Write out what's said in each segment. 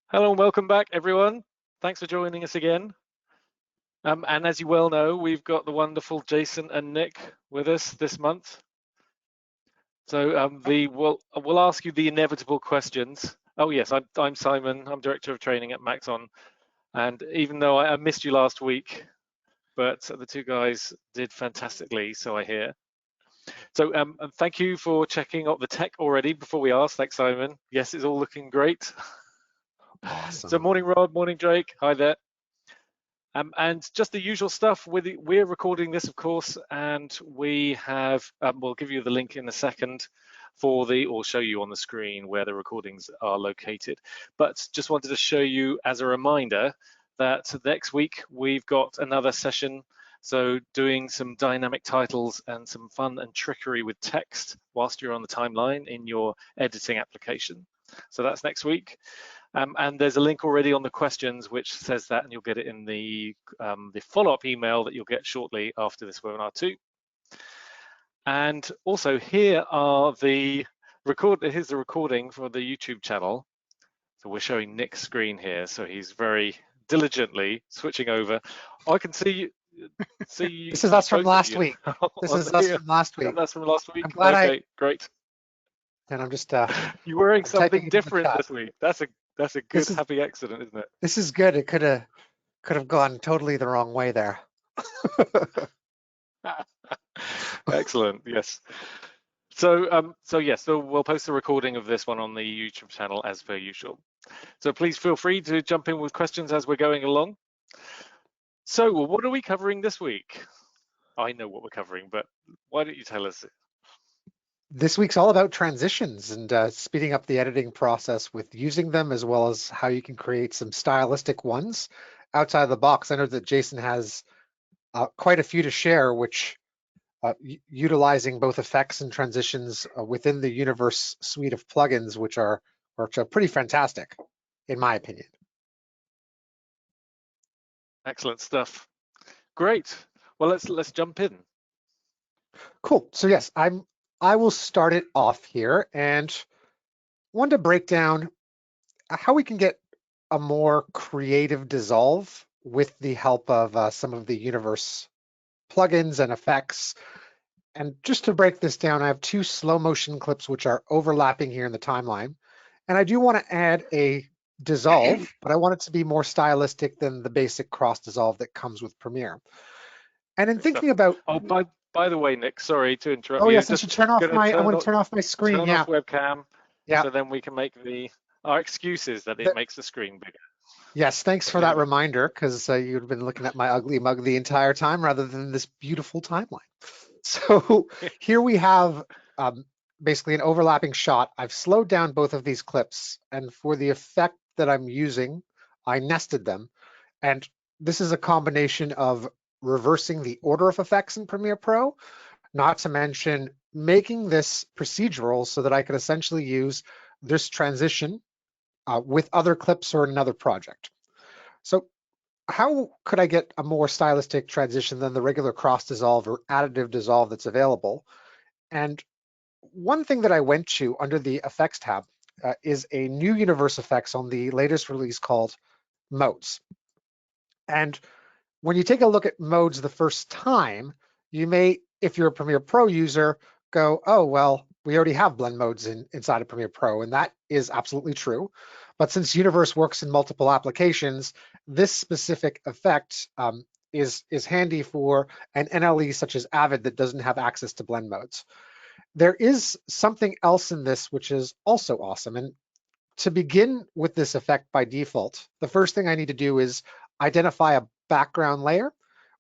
Hello and welcome back, everyone. Thanks for joining us again. And as you well know, we've got the wonderful Jason and Nick with us this month. So we'll ask you the inevitable questions. Oh yes, I'm Simon. I'm Director of Training at Maxon. And even though I missed you last week, but the two guys did fantastically, so I hear. So thank you for checking out the tech already before we ask. Thanks, Simon. Yes, it's all looking great. Awesome. So morning, Rob. Morning, Drake. Hi there. And just the usual stuff. We're recording this, of course, and we have. We'll give you the link in a second or show you on the screen where the recordings are located. But just wanted to show you as a reminder that next week we've got another session. So doing some dynamic titles and some fun and trickery with text whilst you're on the timeline in your editing application. So that's next week. And there's a link already on the questions which says that, and you'll get it in the follow-up email that you'll get shortly after this webinar too. And also here are here's the recording for the YouTube channel. So we're showing Nick's screen here, so he's very diligently switching over. I can see This is us from last week. This is us from last week. That's from last week. I'm glad great. And I'm just You're wearing something typing different this week. That's a good happy accident, isn't it? This is good. It could have gone totally the wrong way there. Excellent. Yes. So we'll post the recording of this one on the YouTube channel as per usual. So please feel free to jump in with questions as we're going along. So what are we covering this week? I know what we're covering, but why don't you tell us? This week's all about transitions and speeding up the editing process with using them, as well as how you can create some stylistic ones outside of the box. I know that Jason has quite a few to share, which utilizing both effects and transitions within the Universe suite of plugins, which are pretty fantastic, in my opinion. Excellent stuff. Great. Well, let's jump in. Cool. So yes, I will start it off here and want to break down how we can get a more creative dissolve with the help of some of the Universe plugins and effects. And just to break this down, I have two slow motion clips which are overlapping here in the timeline. And I do want to add a dissolve, but I want it to be more stylistic than the basic cross dissolve that comes with Premiere. And in thinking about... Oh, by the way, Nick, sorry to interrupt you. Oh yes, I should turn off my... I'm going to turn off my screen. Turn off webcam. Yeah. So then we can make our excuses that it makes the screen bigger. Yes, thanks for that reminder, because you've been looking at my ugly mug the entire time rather than this beautiful timeline. So here we have basically an overlapping shot. I've slowed down both of these clips, and for the effect that I'm using, I nested them. And this is a combination of reversing the order of effects in Premiere Pro, not to mention making this procedural so that I could essentially use this transition with other clips or another project. So how could I get a more stylistic transition than the regular cross dissolve or additive dissolve that's available? And one thing that I went to under the effects tab is a new universe effects on the latest release called modes. And when you take a look at modes the first time, you may, if you're a Premiere Pro user, go, oh, well, we already have blend modes inside of Premiere Pro, and that is absolutely true. But since Universe works in multiple applications, this specific effect is handy for an NLE such as Avid that doesn't have access to blend modes. There is something else in this which is also awesome. And to begin with this effect by default, the first thing I need to do is identify a background layer,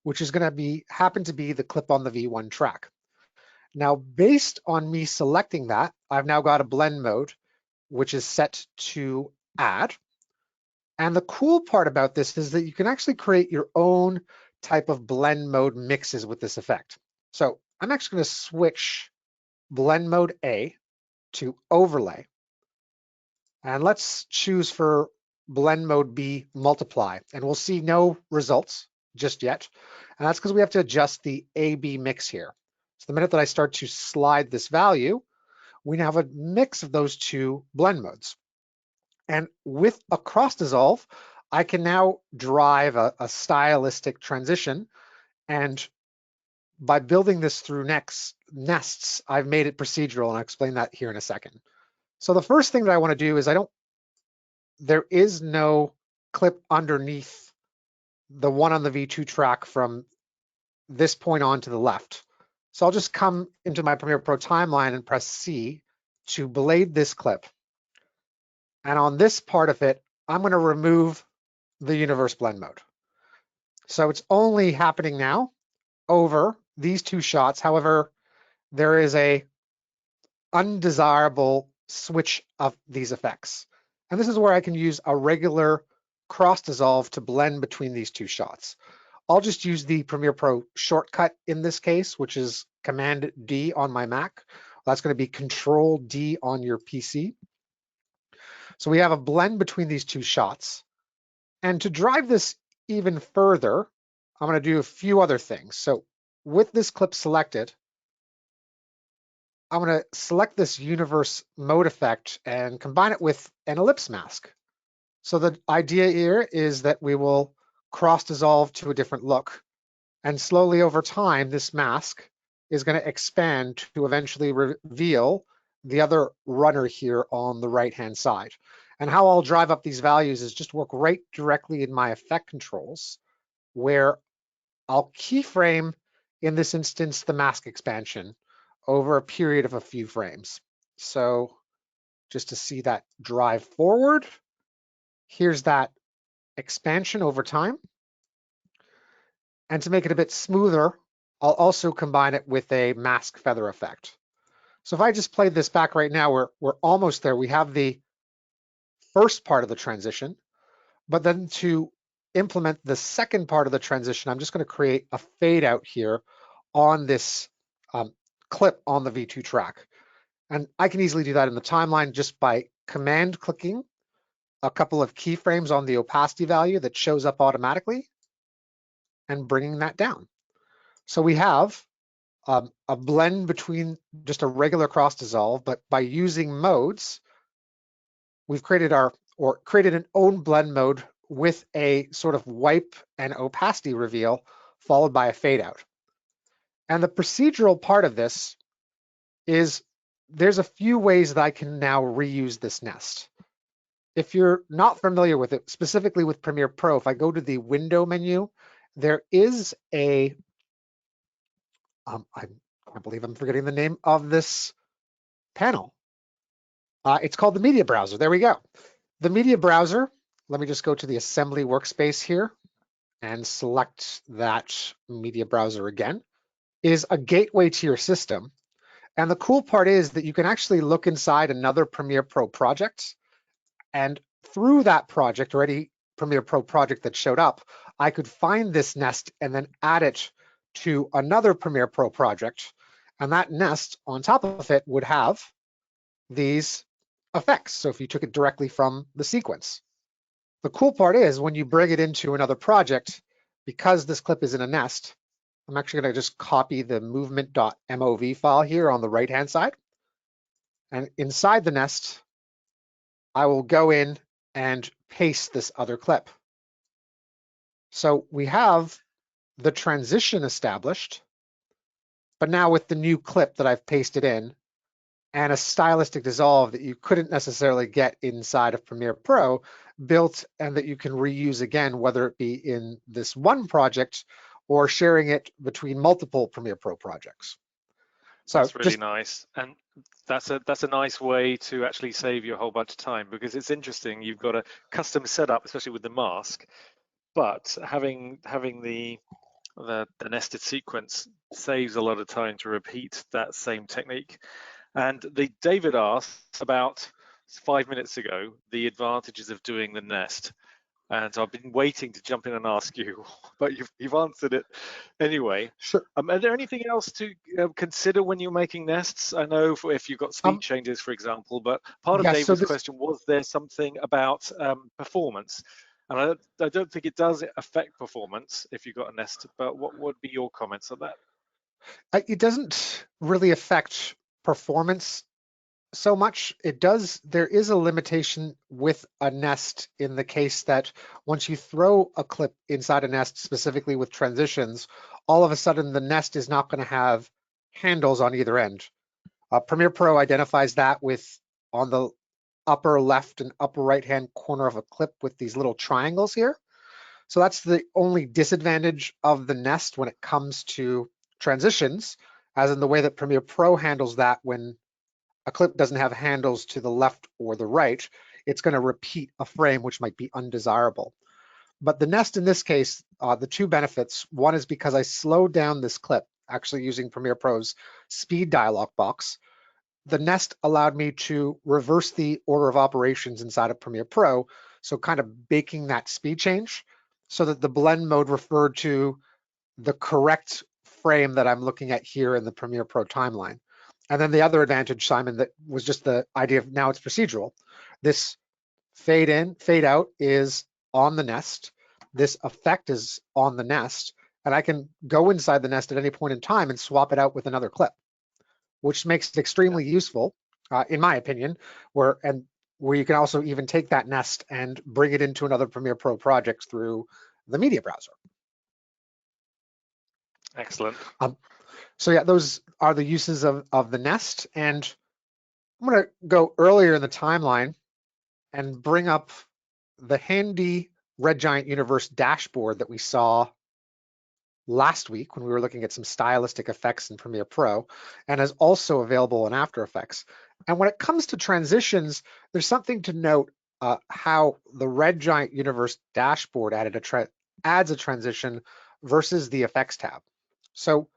which is going to happen to be the clip on the V1 track. Now, based on me selecting that, I've now got a blend mode, which is set to add. And the cool part about this is that you can actually create your own type of blend mode mixes with this effect. So I'm actually going to switch blend mode A to overlay. And let's choose for blend mode B multiply, and we'll see no results just yet. And that's because we have to adjust the AB mix here. So the minute that I start to slide this value, we now have a mix of those two blend modes. And with a cross dissolve, I can now drive a stylistic transition. And by building this through nests, I've made it procedural, and I'll explain that here in a second. So the first thing that I want to do is there is no clip underneath the one on the V2 track from this point on to the left. So I'll just come into my Premiere Pro timeline and press C to blade this clip. And on this part of it, I'm going to remove the universe blend mode. So it's only happening now over these two shots. However, there is a undesirable switch of these effects. And this is where I can use a regular cross dissolve to blend between these two shots. I'll just use the Premiere Pro shortcut in this case, which is Command D on my Mac. That's going to be Control D on your PC. So we have a blend between these two shots. And to drive this even further, I'm going to do a few other things. So with this clip selected, I'm going to select this universe mode effect and combine it with an ellipse mask. So the idea here is that we will cross dissolve to a different look. And slowly over time, this mask is going to expand to eventually reveal the other runner here on the right-hand side. And how I'll drive up these values is just work right directly in my effect controls, where I'll keyframe, in this instance, the mask expansion over a period of a few frames. So just to see that drive forward, here's that expansion over time. And to make it a bit smoother, I'll also combine it with a mask feather effect. So if I just play this back right now, we're almost there. We have the first part of the transition, but then to implement the second part of the transition, I'm just going to create a fade out here on this clip on the V2 track. And I can easily do that in the timeline just by command clicking a couple of keyframes on the opacity value that shows up automatically and bringing that down. So we have a blend between just a regular cross dissolve, but by using modes, we've created an own blend mode with a sort of wipe and opacity reveal followed by a fade out. And the procedural part of this is there's a few ways that I can now reuse this nest. If you're not familiar with it, specifically with Premiere Pro, if I go to the window menu, there is I can't believe I'm forgetting the name of this panel. It's called the media browser. There we go. The media browser, let me just go to the assembly workspace here and select that media browser again, is a gateway to your system. And the cool part is that you can actually look inside another Premiere Pro project, and through that project or any Premiere Pro project that showed up, I could find this nest and then add it to another Premiere Pro project. And that nest on top of it would have these effects. So if you took it directly from the sequence. The cool part is when you bring it into another project, because this clip is in a nest, I'm actually going to just copy the movement.mov file here on the right-hand side. And inside the nest, I will go in and paste this other clip. So we have the transition established, but now with the new clip that I've pasted in and a stylistic dissolve that you couldn't necessarily get inside of Premiere Pro built and that you can reuse again, whether it be in this one project or sharing it between multiple Premiere Pro projects. So that's really nice. And that's a nice way to actually save you a whole bunch of time, because it's interesting. You've got a custom setup, especially with the mask, but having the nested sequence saves a lot of time to repeat that same technique. And David asked about 5 minutes ago the advantages of doing the nest. And so I've been waiting to jump in and ask you, but you've answered it anyway. Sure. Are there anything else to consider when you're making nests? I know if you've got speed changes, for example, but part of David's question was there something about performance? And I don't think it does affect performance if you've got a nest, but what would be your comments on that? It doesn't really affect performance so much. There is a limitation with a nest in the case that once you throw a clip inside a nest, specifically with transitions, all of a sudden the nest is not going to have handles on either end. Premiere Pro identifies that with on the upper left and upper right hand corner of a clip with these little triangles here. So that's the only disadvantage of the nest when it comes to transitions, as in the way that Premiere Pro handles that when a clip doesn't have handles to the left or the right, it's going to repeat a frame, which might be undesirable. But the nest in this case, the two benefits, one is because I slowed down this clip, actually using Premiere Pro's speed dialog box. The nest allowed me to reverse the order of operations inside of Premiere Pro, so kind of baking that speed change so that the blend mode referred to the correct frame that I'm looking at here in the Premiere Pro timeline. And then the other advantage, Simon, that was just the idea of now it's procedural. This fade in, fade out is on the nest. This effect is on the nest. And I can go inside the nest at any point in time and swap it out with another clip, which makes it extremely useful, in my opinion, where you can also even take that nest and bring it into another Premiere Pro project through the media browser. Excellent. So yeah, those are the uses of the nest. And I'm going to go earlier in the timeline and bring up the handy Red Giant Universe dashboard that we saw last week when we were looking at some stylistic effects in Premiere Pro, and is also available in After Effects. And when it comes to transitions, there's something to note how the Red Giant Universe dashboard adds a transition versus the Effects tab. So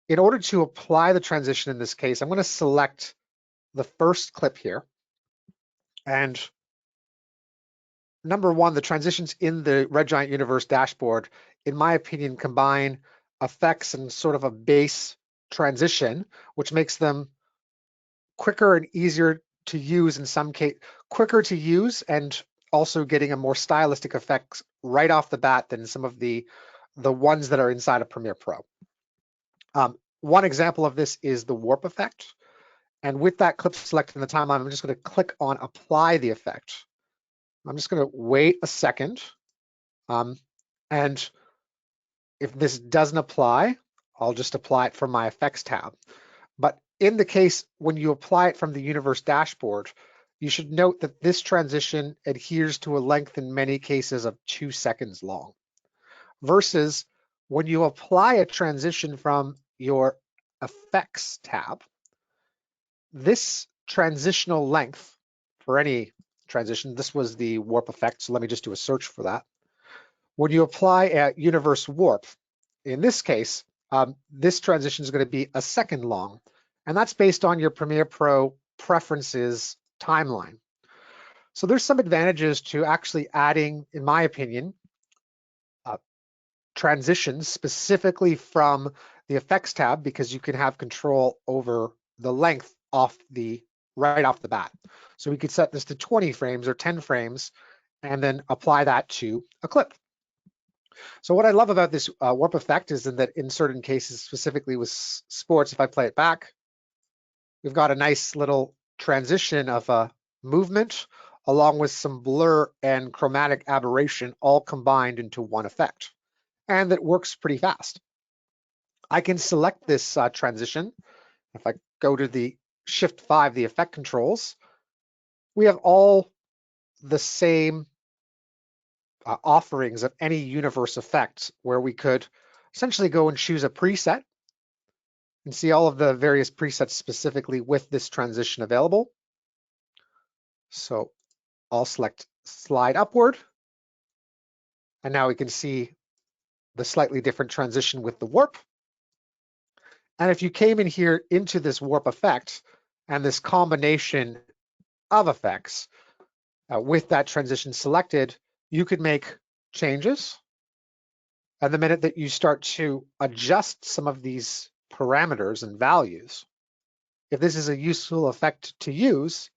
in order to apply the transition in this case, I'm going to select the first clip here. And number one, the transitions in the Red Giant Universe dashboard, in my opinion, combine effects and sort of a base transition, which makes them quicker and easier to use in some case, quicker to use, and also getting a more stylistic effects right off the bat than some of the ones that are inside of Premiere Pro. One example of this is the warp effect. And with that clip selected in the timeline, I'm just going to click on apply the effect. I'm just going to wait a second. And if this doesn't apply, I'll just apply it from my effects tab. But in the case when you apply it from the universe dashboard, you should note that this transition adheres to a length in many cases of 2 seconds long, versus when you apply a transition from your effects tab, this transitional length for any transition, this was the warp effect, so let me just do a search for that. When you apply a universe warp, in this case, this transition is going to be 1 second long, and that's based on your Premiere Pro preferences timeline. So there's some advantages to actually adding, in my opinion, transitions specifically from the effects tab, because you can have control over the length right off the bat. So we could set this to 20 frames or 10 frames and then apply that to a clip. So what I love about this warp effect is that in certain cases, specifically with sports, if I play it back, we've got a nice little transition of a movement along with some blur and chromatic aberration all combined into one effect. And that works pretty fast. I can select this transition. If I go to the Shift 5, the effect controls, we have all the same offerings of any universe effect, where we could essentially go and choose a preset and see all of the various presets specifically with this transition available. So I'll select slide upward, and now we can see the slightly different transition with the warp. And if you came in here into this warp effect and this combination of effects with that transition selected, you could make changes. And the minute that you start to adjust some of these parameters and values, if this is a useful effect to use,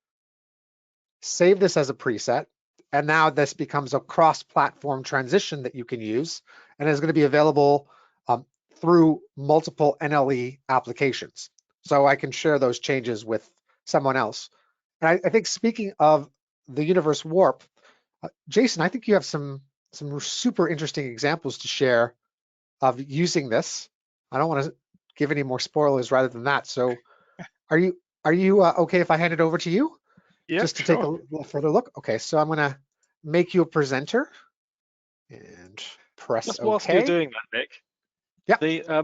save this as a preset. And now this becomes a cross-platform transition that you can use, and is going to be available through multiple NLE applications. So I can share those changes with someone else. And I think speaking of the universe warp, Jason, I think you have some super interesting examples to share of using this. I don't want to give any more spoilers rather than that. So are you okay if I hand it over to you Yeah, just to take a sure. little further look? Okay, so I'm going to make you a presenter and press Just whilst you're OK. doing that, Nick, Yeah.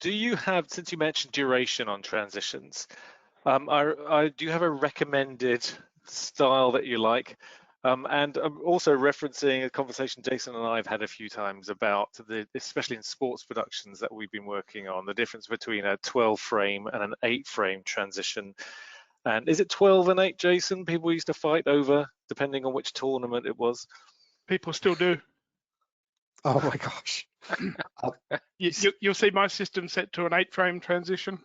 do you have, since you mentioned duration on transitions, do you have a recommended style that you like? And I'm also referencing a conversation Jason and I have had a few times about especially in sports productions that we've been working on, the difference between a 12 frame and an 8 frame transition. And is it 12 and 8, Jason? People used to fight over, depending on which tournament it was. People still do. Oh my gosh. You'll see my system set to an 8-frame transition,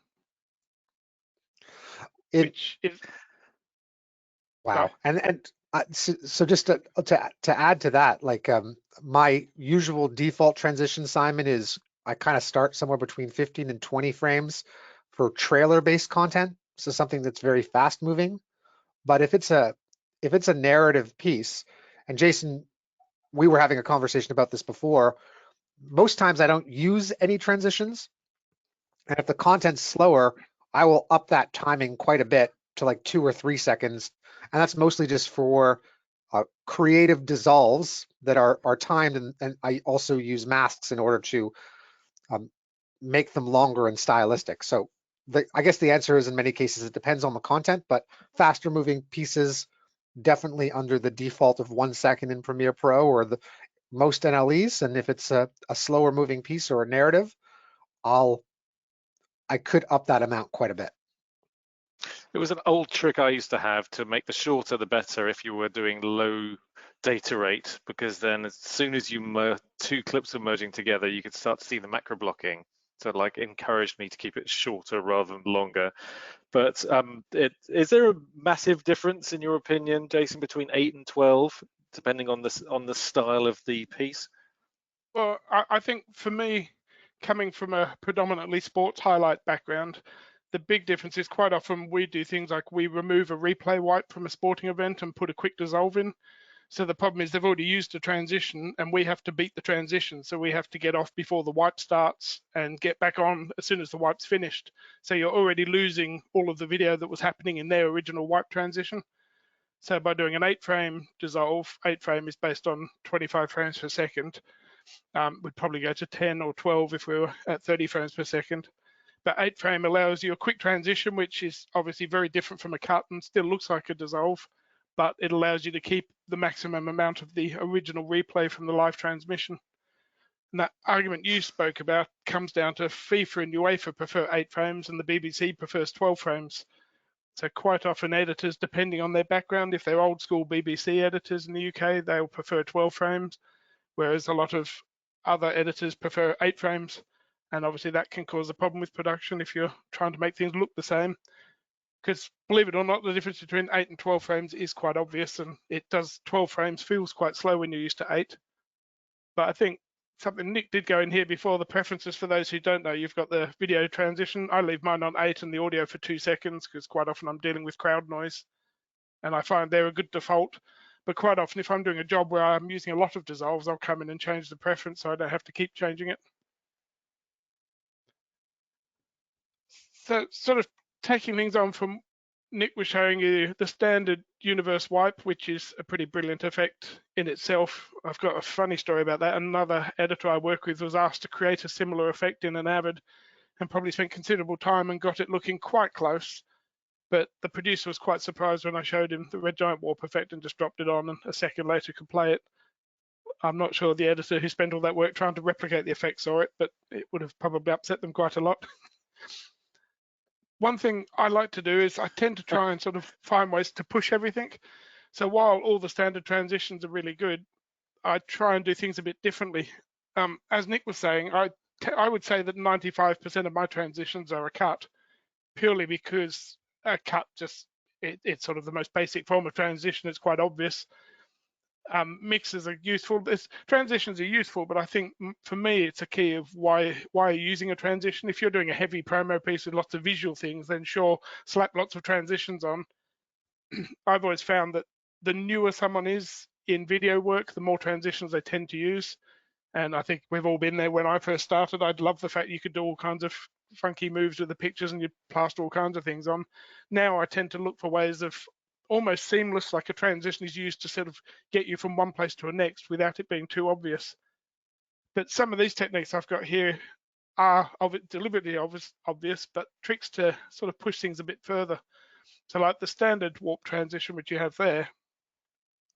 which is wow. And so just to add to that, like my usual default transition, Simon, is I kind of start somewhere between 15 and 20 frames for trailer-based content, so something that's very fast-moving. But if it's a narrative piece, and Jason, we were having a conversation about this before, most times I don't use any transitions. And if the content's slower, I will up that timing quite a bit to like 2 or 3 seconds. And that's mostly just for creative dissolves that are timed. And I also use masks in order to make them longer and stylistic. So I guess the answer is in many cases, it depends on the content, but faster moving pieces definitely under the default of 1 second in Premiere Pro or the most NLEs. And if it's a slower moving piece or a narrative, I could up that amount quite a bit. It was an old trick I used to have to make the shorter the better if you were doing low data rate, because then as soon as two clips were merging together, you could start to see the macro blocking. So it like encouraged me to keep it shorter rather than longer. But is there a massive difference in your opinion, Jason, between 8 and 12, depending on the style of the piece? Well, I think for me, coming from a predominantly sports highlight background, the big difference is quite often we do things like we remove a replay wipe from a sporting event and put a quick dissolve in. So the problem is they've already used a transition and we have to beat the transition. So we have to get off before the wipe starts and get back on as soon as the wipe's finished. So you're already losing all of the video that was happening in their original wipe transition. So by doing an 8-frame dissolve, 8-frame is based on 25 frames per second. We'd probably go to 10 or 12 if we were at 30 frames per second. But 8-frame allows you a quick transition, which is obviously very different from a cut and still looks like a dissolve, but it allows you to keep the maximum amount of the original replay from the live transmission. And that argument you spoke about comes down to FIFA and UEFA prefer 8 frames and the BBC prefers 12 frames. So quite often editors, depending on their background, if they're old school BBC editors in the UK, they'll prefer 12 frames, whereas a lot of other editors prefer 8 frames. And obviously that can cause a problem with production if you're trying to make things look the same. Because believe it or not, the difference between 8 and 12 frames is quite obvious, and 12 frames feels quite slow when you're used to 8. But I think something Nick did go in here before, the preferences for those who don't know, you've got the video transition. I leave mine on 8 and the audio for 2 seconds because quite often I'm dealing with crowd noise, and I find they're a good default. But quite often, if I'm doing a job where I'm using a lot of dissolves, I'll come in and change the preference so I don't have to keep changing it. So sort of taking things on from Nick was showing you the standard universe wipe, which is a pretty brilliant effect in itself. I've got a funny story about that. Another editor I work with was asked to create a similar effect in an Avid and probably spent considerable time and got it looking quite close. But the producer was quite surprised when I showed him the red giant warp effect and just dropped it on and a second later could play it. I'm not sure the editor who spent all that work trying to replicate the effect saw it, but it would have probably upset them quite a lot. One thing I like to do is I tend to try and sort of find ways to push everything. So while all the standard transitions are really good, I try and do things a bit differently. As Nick was saying, I would say that 95% of my transitions are a cut, purely because a cut it's sort of the most basic form of transition. It's quite obvious. Mixes are useful. Transitions are useful, but I think for me it's a key of why you're using a transition. If you're doing a heavy promo piece with lots of visual things, then sure, slap lots of transitions on. I've always found that the newer someone is in video work, the more transitions they tend to use. And I think we've all been there. When I first started, I'd love the fact you could do all kinds of funky moves with the pictures and you plaster all kinds of things on. Now I tend to look for ways of almost seamless, like a transition is used to sort of get you from one place to the next without it being too obvious. But some of these techniques I've got here are deliberately obvious, but tricks to sort of push things a bit further. So like the standard warp transition, which you have there,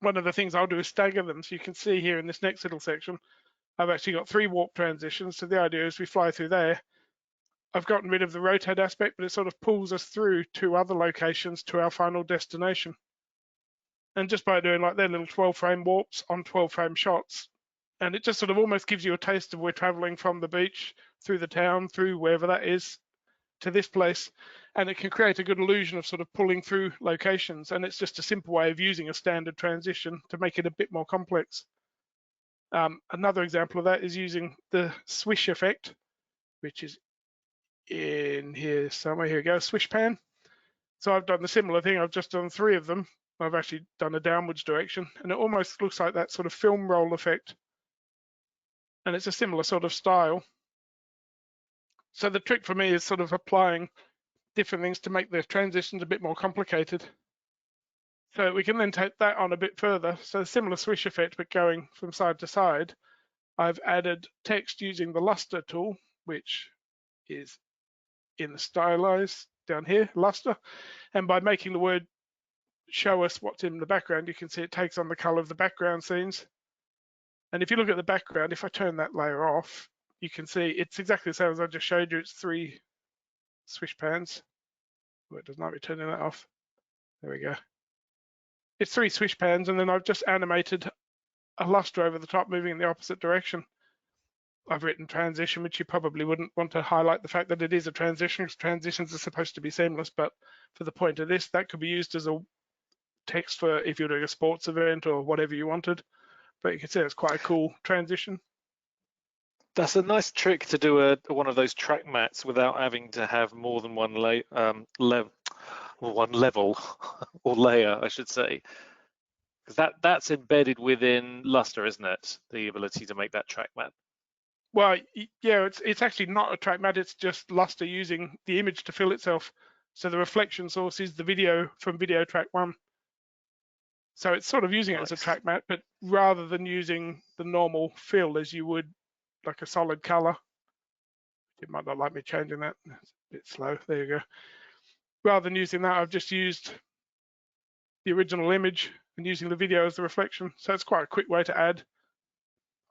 one of the things I'll do is stagger them. So you can see here in this next little section, I've actually got 3 warp transitions. So the idea is we fly through there. I've gotten rid of the rotate aspect, but it sort of pulls us through 2 other locations to our final destination. And just by doing like their little 12-frame warps on 12-frame shots, and it just sort of almost gives you a taste of we're traveling from the beach through the town, through wherever that is, to this place. And it can create a good illusion of sort of pulling through locations. And it's just a simple way of using a standard transition to make it a bit more complex. Another example of that is using the swish effect, which is in here somewhere. Here we go, swish pan. So I've done the similar thing. I've just done 3 of them. I've actually done a downwards direction, and it almost looks like that sort of film roll effect. And it's a similar sort of style. So the trick for me is sort of applying different things to make the transitions a bit more complicated. So we can then take that on a bit further. So a similar swish effect, but going from side to side. I've added text using the luster tool, which is in the stylize down here, luster. And by making the word show us what's in the background, you can see it takes on the color of the background scenes. And if you look at the background, if I turn that layer off, you can see it's exactly the same as I just showed you. It's 3 swish pans. Oh, it does not be turning that off. There we go. It's 3 swish pans, and then I've just animated a luster over the top moving in the opposite direction. I've written transition, which you probably wouldn't want to highlight the fact that it is a transition, because transitions are supposed to be seamless, but for the point of this, that could be used as a text for if you're doing a sports event or whatever you wanted. But you can see it's quite a cool transition. That's a nice trick to do one of those track mats without having to have more than one one level or layer, I should say, because that's embedded within Luster, isn't it? The ability to make that track mat. Well, yeah, it's actually not a track mat. It's just Luster using the image to fill itself. So the reflection source is the video from video track 1. So it's sort of using it as a track mat, but rather than using the normal fill as you would like a solid color. You might not like me changing that. It's a bit slow. There you go. Rather than using that, I've just used the original image and using the video as the reflection. So it's quite a quick way to add.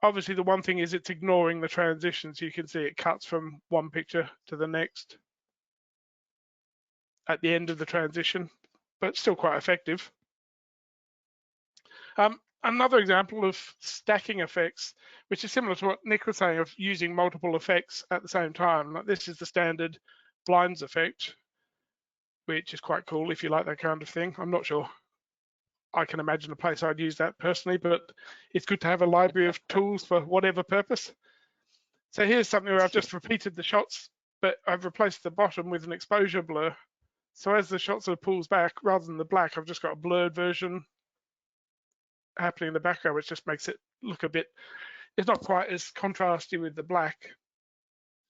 Obviously, the one thing is it's ignoring the transitions. You can see it cuts from one picture to the next at the end of the transition, but still quite effective. Another example of stacking effects, which is similar to what Nick was saying of using multiple effects at the same time. Like this is the standard blinds effect, which is quite cool if you like that kind of thing. I'm not sure I can imagine a place I'd use that personally, but it's good to have a library of tools for whatever purpose. So here's something where I've just repeated the shots, but I've replaced the bottom with an exposure blur. So as the shot sort of pulls back, rather than the black, I've just got a blurred version happening in the background, which just makes it look a bit, it's not quite as contrasty with the black,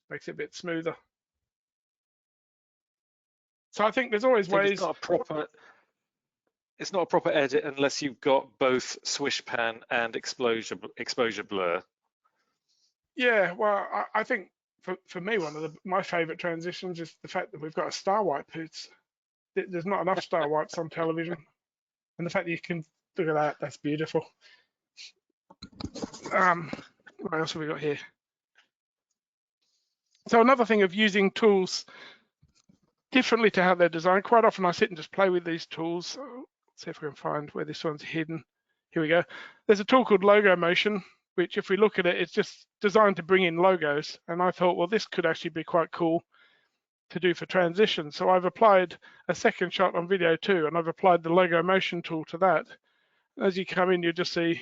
makes it a bit smoother. So I think there's always ways. It's not a proper edit unless you've got both swish pan and exposure blur. Yeah, well, I think for me, one of my favorite transitions is the fact that we've got a star wipe. There's not enough star wipes on television, and the fact that you can look at that, that's beautiful. What else have we got here? So another thing of using tools differently to how they're designed. Quite often I sit and just play with these tools. Let's see if we can find where this one's hidden. Here we go. There's a tool called Logo Motion, which if we look at it, it's just designed to bring in logos. And I thought, well, this could actually be quite cool to do for transition. So I've applied a second shot on video 2, and I've applied the Logo Motion tool to that. As you come in, you'll just see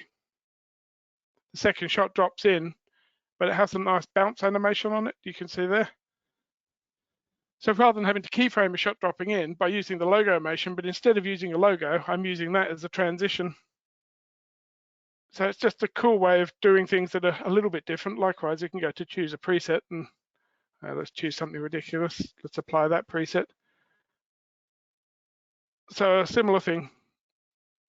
the second shot drops in, but it has a nice bounce animation on it. You can see there. So rather than having to keyframe a shot dropping in by using the logo animation, but instead of using a logo, I'm using that as a transition. So it's just a cool way of doing things that are a little bit different. Likewise, you can go to choose a preset and let's choose something ridiculous. Let's apply that preset. So a similar thing.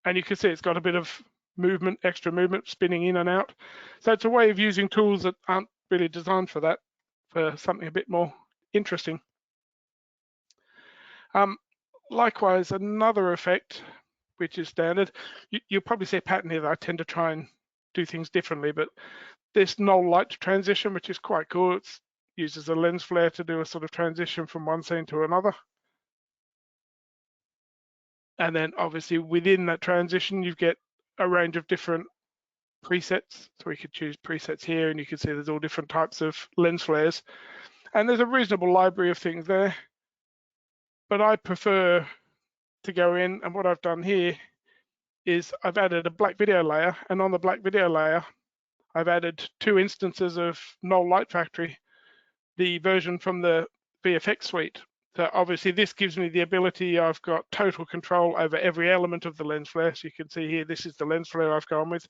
And you can see it's got a bit of movement, extra movement, spinning in and out. So it's a way of using tools that aren't really designed for that, for something a bit more interesting. Likewise, another effect, which is standard, you'll probably see a pattern here that I tend to try and do things differently, but this null light transition, which is quite cool. It uses a lens flare to do a sort of transition from one scene to another. And then obviously within that transition, you get a range of different presets. So we could choose presets here, and you can see there's all different types of lens flares. And there's a reasonable library of things there. But I prefer to go in, and what I've done here is I've added a black video layer, and on the black video layer, I've added 2 instances of Null Light Factory, the version from the VFX suite. So obviously this gives me the ability, I've got total control over every element of the lens flare. So you can see here, this is the lens flare I've gone with.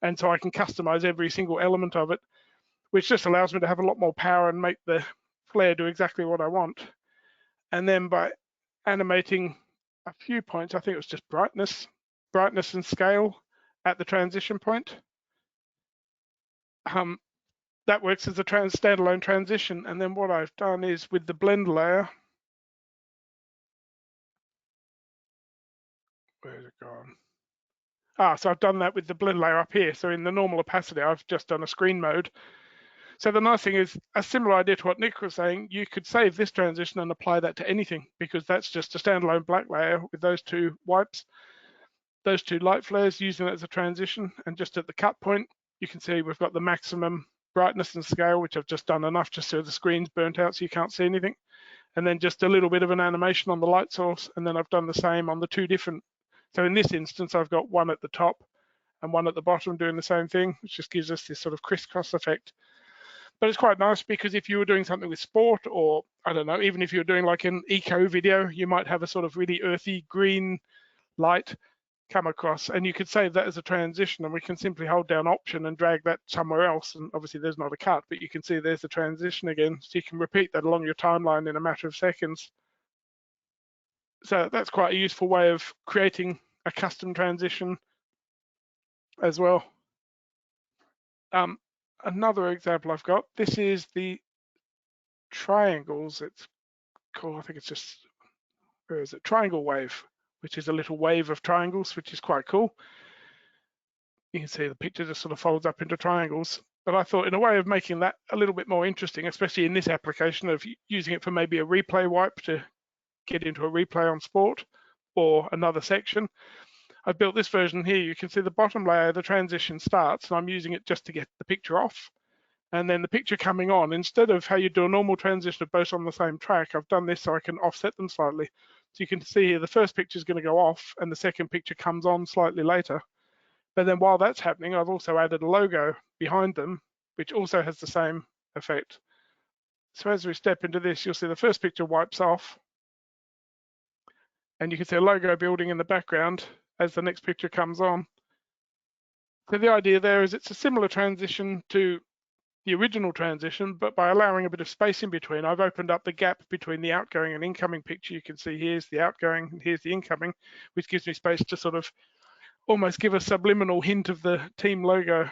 And so I can customize every single element of it, which just allows me to have a lot more power and make the flare do exactly what I want. And then by animating a few points, I think it was just brightness and scale at the transition point. That works as a standalone transition. And then what I've done is with the blend layer, where's it gone? So I've done that with the blend layer up here. So in the normal opacity, I've just done a screen mode. So the nice thing is a similar idea to what Nick was saying, you could save this transition and apply that to anything, because that's just a standalone black layer with those 2 wipes, those 2 light flares, using it as a transition. And just at the cut point, you can see we've got the maximum brightness and scale, which I've just done enough just so the screen's burnt out so you can't see anything. And then just a little bit of an animation on the light source. And then I've done the same on the 2 different. So in this instance, I've got one at the top and one at the bottom doing the same thing, which just gives us this sort of crisscross effect. But it's quite nice because if you were doing something with sport, or I don't know, even if you're doing like an eco video, you might have a sort of really earthy green light come across, and you could save that as a transition, and we can simply hold down Option and drag that somewhere else. And obviously there's not a cut, but you can see there's the transition again. So you can repeat that along your timeline in a matter of seconds. So that's quite a useful way of creating a custom transition as well. Another example I've got, this is the triangles. It's called, I think it's just, where is it? Triangle wave, which is a little wave of triangles, which is quite cool. You can see the picture just sort of folds up into triangles. But I thought in a way of making that a little bit more interesting, especially in this application of using it for maybe a replay wipe to get into a replay on sport or another section, I built this version here. You can see the bottom layer, the transition starts, and I'm using it just to get the picture off. And then the picture coming on, instead of how you do a normal transition of both on the same track, I've done this so I can offset them slightly. So you can see here, the first picture is going to go off and the second picture comes on slightly later. But then while that's happening, I've also added a logo behind them, which also has the same effect. So as we step into this, you'll see the first picture wipes off. And you can see a logo building in the background as the next picture comes on. So the idea there is it's a similar transition to the original transition, but by allowing a bit of space in between, I've opened up the gap between the outgoing and incoming picture. You can see here's the outgoing and here's the incoming, which gives me space to sort of almost give a subliminal hint of the team logo,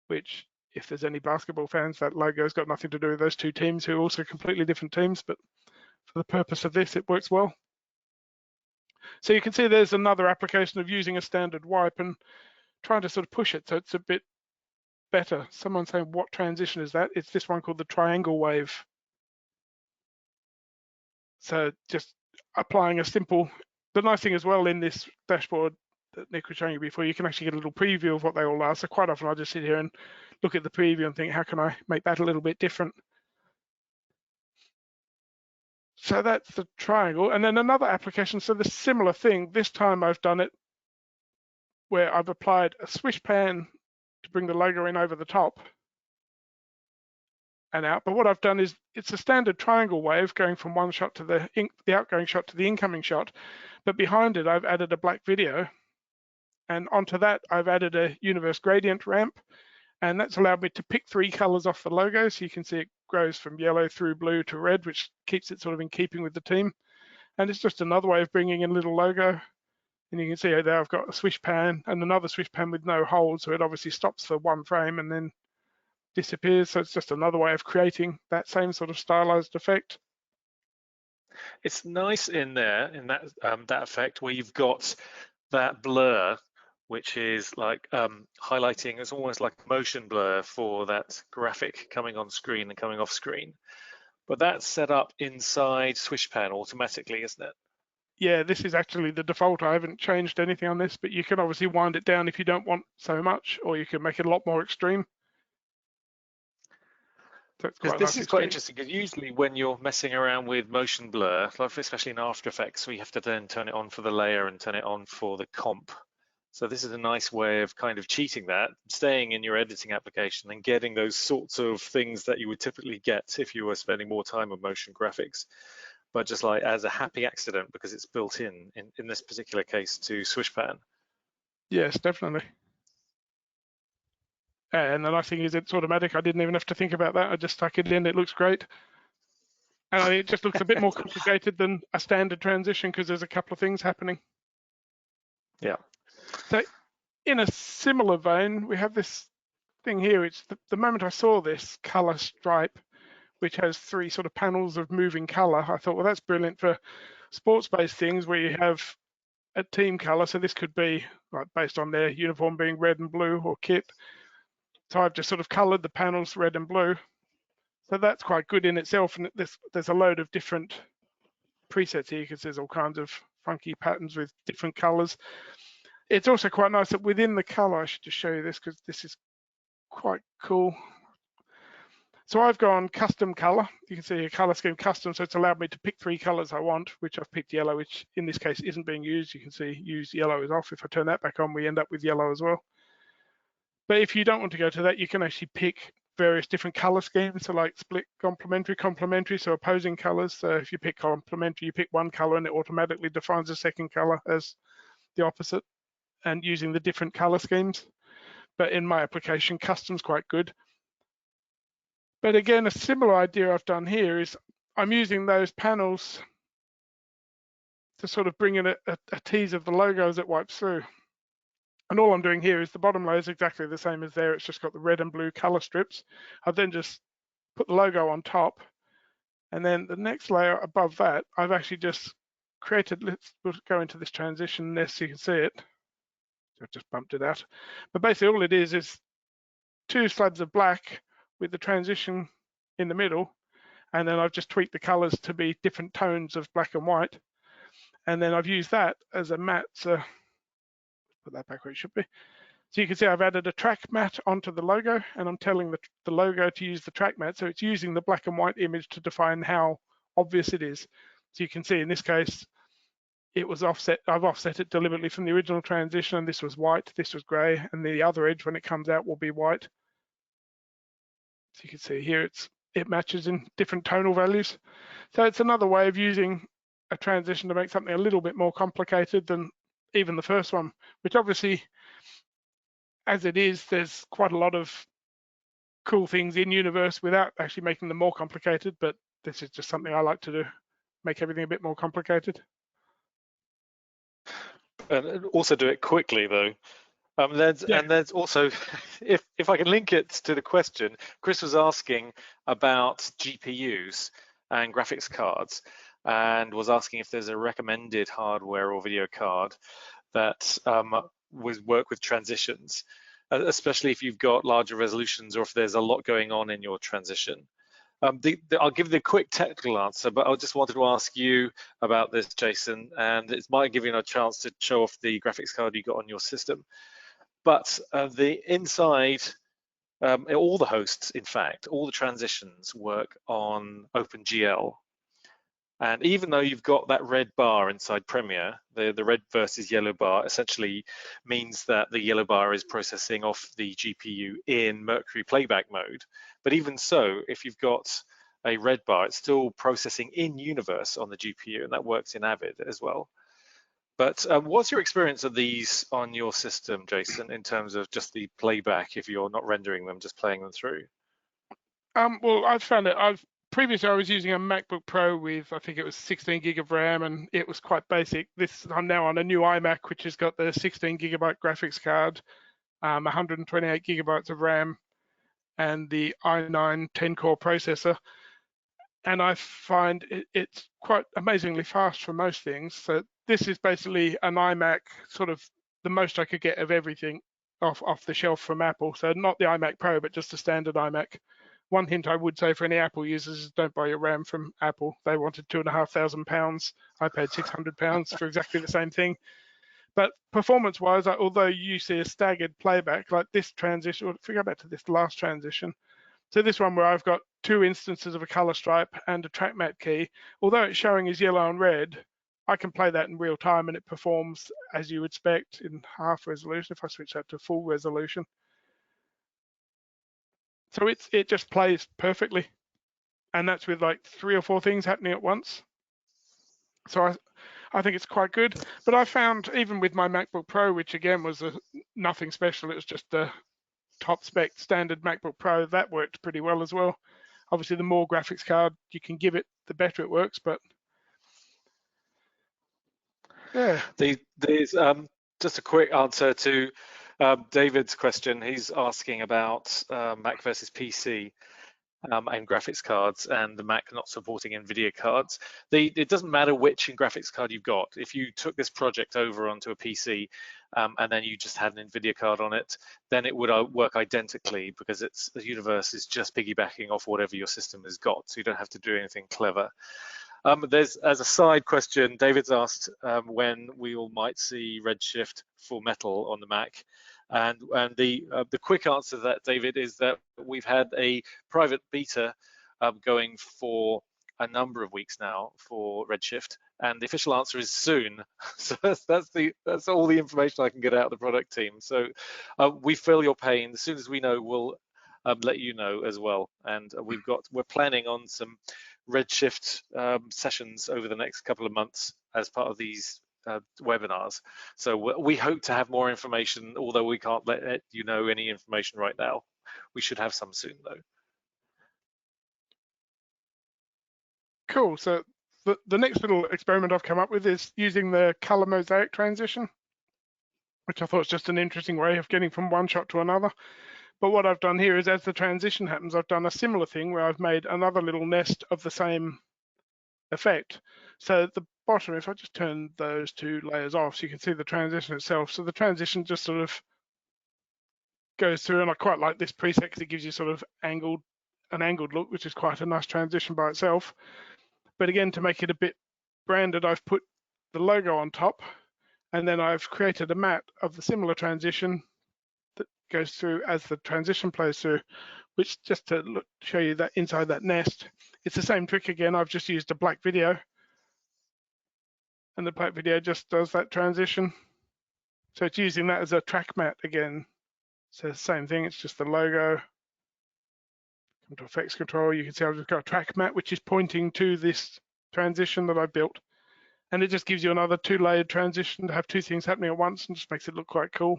which if there's any basketball fans, that logo's got nothing to do with those 2 teams who are also completely different teams, but for the purpose of this, it works well. So you can see there's another application of using a standard wipe and trying to sort of push it so it's a bit better. Someone's saying, what transition is that? It's this one called the triangle wave. So just applying a simple, the nice thing as well in this dashboard that Nick was showing you before, you can actually get a little preview of what they all are. So quite often I just sit here and look at the preview and think, how can I make that a little bit different? So that's the triangle. And then another application, so the similar thing, this time I've done it where I've applied a swish pan to bring the logo in over the top and out. But what I've done is it's a standard triangle wave going from one shot to the outgoing shot to the incoming shot. But behind it, I've added a black video. And onto that, I've added a universe gradient ramp. And that's allowed me to pick 3 colors off the logo. So you can see it grows from yellow through blue to red, which keeps it sort of in keeping with the team. And it's just another way of bringing in a little logo. And you can see there I've got a swish pan and another swish pan with no hold. So it obviously stops for one frame and then disappears. So it's just another way of creating that same sort of stylized effect. It's nice in there, in that that effect where you've got that blur, which is like highlighting. It's almost like motion blur for that graphic coming on screen and coming off screen. But that's set up inside SwishPan automatically, isn't it? Yeah, this is actually the default. I haven't changed anything on this, but you can obviously wind it down if you don't want so much, or you can make it a lot more extreme. Because this is quite interesting, because usually when you're messing around with motion blur, like especially in After Effects, we have to then turn it on for the layer and turn it on for the comp. So this is a nice way of kind of cheating that, staying in your editing application and getting those sorts of things that you would typically get if you were spending more time on motion graphics, but just like as a happy accident because it's built in this particular case to SwishPan. Yes, definitely. And the nice thing is it's automatic. I didn't even have to think about that. I just stuck it in. It looks great. And it just looks a bit more complicated than a standard transition because there's a couple of things happening. Yeah. So in a similar vein, we have this thing here. It's the moment I saw this color stripe, which has 3 sort of panels of moving color, I thought, well, that's brilliant for sports-based things where you have a team color. So this could be like based on their uniform being red and blue or kit. So I've just sort of colored the panels red and blue. So that's quite good in itself. And there's a load of different presets here because there's all kinds of funky patterns with different colors. It's also quite nice that within the color, I should just show you this because this is quite cool. So I've gone custom color. You can see a color scheme custom. So it's allowed me to pick 3 colors I want, which I've picked yellow, which in this case isn't being used. You can see use yellow is off. If I turn that back on, we end up with yellow as well. But if you don't want to go to that, you can actually pick various different color schemes. So like split complementary, so opposing colors. So if you pick complementary, you pick one color and it automatically defines a second color as the opposite, and using the different color schemes. But in my application, custom's quite good. But again, a similar idea I've done here is I'm using those panels to sort of bring in a tease of the logo as it wipes through. And all I'm doing here is the bottom layer is exactly the same as there. It's just got the red and blue color strips. I've then just put the logo on top. And then the next layer above that, I've actually just created, let's go into this transition there so you can see it. So I've just bumped it out. But basically all it is 2 slabs of black with the transition in the middle. And then I've just tweaked the colors to be different tones of black and white. And then I've used that as a matte. So put that back where it should be. So you can see I've added a track matte onto the logo, and I'm telling the logo to use the track matte. So it's using the black and white image to define how obvious it is. So you can see in this case, it was offset. I've offset it deliberately from the original transition, and this was white, this was gray, and the other edge when it comes out will be white. So you can see here it matches in different tonal values. So it's another way of using a transition to make something a little bit more complicated than even the first one, which obviously, as it is, there's quite a lot of cool things in universe without actually making them more complicated, but this is just something I like to do, make everything a bit more complicated. And also do it quickly though. And there's also, if I can link it to the question, Chris was asking about GPUs and graphics cards, and was asking if there's a recommended hardware or video card that would work with transitions, especially if you've got larger resolutions or if there's a lot going on in your transition. I'll give the quick technical answer, but I just wanted to ask you about this, Jason, and it might give you a chance to show off the graphics card you got on your system. But the inside, all the hosts, in fact, all the transitions work on OpenGL. And even though you've got that red bar inside Premiere, the red versus yellow bar essentially means that the yellow bar is processing off the GPU in Mercury playback mode. But even so, if you've got a red bar, it's still processing in universe on the GPU, and that works in Avid as well. But what's your experience of these on your system, Jason, in terms of just the playback if you're not rendering them, just playing them through? Well, I've found it. Previously I was using a MacBook Pro with, I think it was 16 gig of RAM, and it was quite basic. I'm now on a new iMac, which has got the 16 gigabyte graphics card, 128 gigabytes of RAM, and the i9 10-core processor. And I find it's quite amazingly fast for most things. So this is basically an iMac, sort of the most I could get of everything off the shelf from Apple. So not the iMac Pro, but just a standard iMac. One hint I would say for any Apple users is don't buy your RAM from Apple. They wanted £2,500. I paid £600 for exactly the same thing. But performance-wise, although you see a staggered playback, like this transition, if we go back to this last transition, so this one where I've got 2 instances of a color stripe and a track matte key, although it's showing as yellow and red, I can play that in real time and it performs as you would expect in half resolution if I switch that to full resolution. So it just plays perfectly. And that's with like 3 or 4 things happening at once. So I think it's quite good. But I found even with my MacBook Pro, which again was nothing special, it was just a top spec standard MacBook Pro, that worked pretty well as well. Obviously, the more graphics card you can give it, the better it works. But yeah. There's just a quick answer to David's question. He's asking about Mac versus PC and graphics cards, and the Mac not supporting NVIDIA cards. It doesn't matter which graphics card you've got. If you took this project over onto a PC and then you just had an NVIDIA card on it, then it would work identically because the universe is just piggybacking off whatever your system has got, so you don't have to do anything clever. There's, as a side question, David's asked when we all might see Redshift Full Metal on the Mac. And the quick answer to that, David, is that we've had a private beta going for a number of weeks now for Redshift, and the official answer is soon. So that's all the information I can get out of the product team. So we feel your pain. As soon as we know, we'll let you know as well. And we're planning on some Redshift sessions over the next couple of months as part of these webinars. So we hope to have more information, although we can't let you know any information right now. We should have some soon though. Cool. So the next little experiment I've come up with is using the color mosaic transition, which I thought was just an interesting way of getting from one shot to another. But what I've done here is, as the transition happens, I've done a similar thing where I've made another little nest of the same effect. So at the bottom, if I just turn those 2 layers off, so you can see the transition itself. So the transition just sort of goes through, and I quite like this preset because it gives you sort of an angled look, which is quite a nice transition by itself. But again, to make it a bit branded, I've put the logo on top, and then I've created a matte of the similar transition that goes through as the transition plays through, which just to show you that inside that nest, it's the same trick again. I've just used a black video, and the black video just does that transition. So it's using that as a track matte again. So same thing, it's just the logo. Come to effects control, you can see I've just got a track matte, which is pointing to this transition that I built. And it just gives you another 2-layered transition to have 2 things happening at once, and just makes it look quite cool.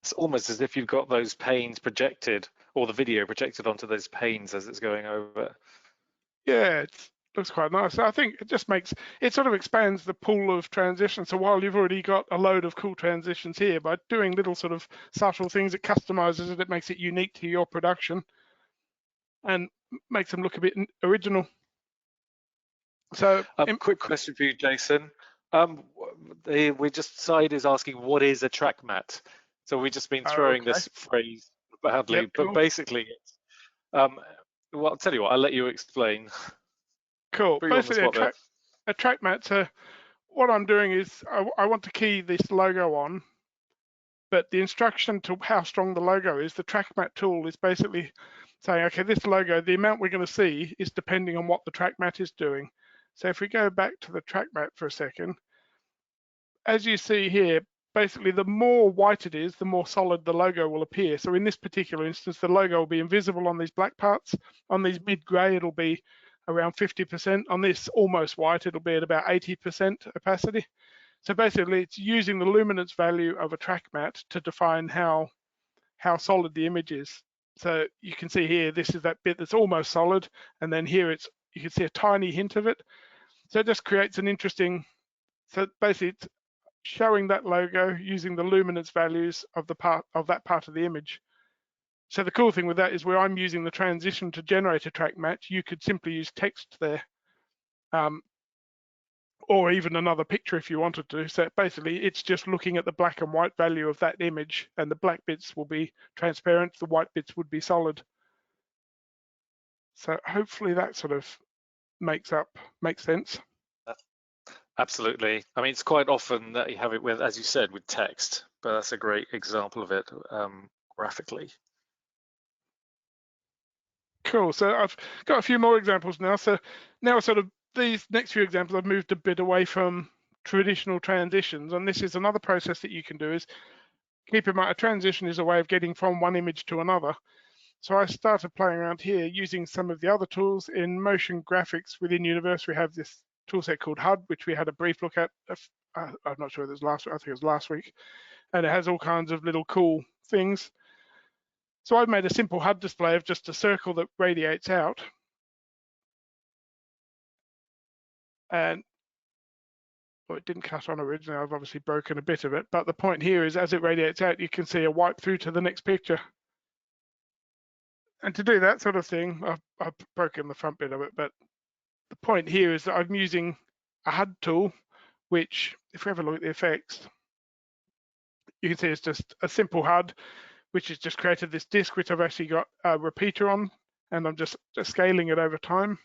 It's almost as if you've got those panes projected, or the video projected onto those panes as it's going over. Yeah, it looks quite nice. I think it just it sort of expands the pool of transitions. So while you've already got a load of cool transitions here, by doing little sort of subtle things, it customizes it, it makes it unique to your production and makes them look a bit original. So quick question for you, Jason. We just Side is asking, what is a track matte? So we've just been throwing this phrase badly, yep, cool. But basically it's well, I'll tell you what, I'll let you explain. Cool. Basically a track matte. So what I'm doing is I want to key this logo on, but the instruction to how strong the logo is, the track matte tool is basically saying, okay, this logo, the amount we're going to see is depending on what the track mat is doing. So if we go back to the track mat for a second, as you see here, basically the more white it is, the more solid the logo will appear. So in this particular instance, the logo will be invisible on these black parts. On these mid-gray, it'll be around 50%. On this almost white, it'll be at about 80% opacity. So basically, it's using the luminance value of a track mat to define how solid the image is. So you can see here, this is that bit that's almost solid, and then here you can see a tiny hint of it. So it just creates an interesting, so basically it's showing that logo using the luminance values of that part of the image. So the cool thing with that is where I'm using the transition to generate a track mat, you could simply use text there, or even another picture if you wanted to. So basically it's just looking at the black and white value of that image, and the black bits will be transparent, the white bits would be solid. So hopefully that sort of makes sense. Absolutely. I mean, it's quite often that you have it with, as you said, with text, but that's a great example of it graphically. Cool. So I've got a few more examples now. So now sort of these next few examples, I've moved a bit away from traditional transitions, and this is another process that you can do is keep in mind a transition is a way of getting from one image to another. So I started playing around here using some of the other tools in motion graphics within Universe. We have this tool set called HUD, which we had a brief look at. I'm not sure if it was last week, I think it was last week. And it has all kinds of little cool things. So I've made a simple HUD display of just a circle that radiates out. And well, it didn't cut on originally, I've obviously broken a bit of it. But the point here is as it radiates out, you can see a wipe through to the next picture. And to do that sort of thing, I've broken the front bit of it, but the point here is that I'm using a HUD tool, which if we have a look at the effects, you can see it's just a simple HUD, which has just created this disk, which I've actually got a repeater on, and I'm just scaling it over time.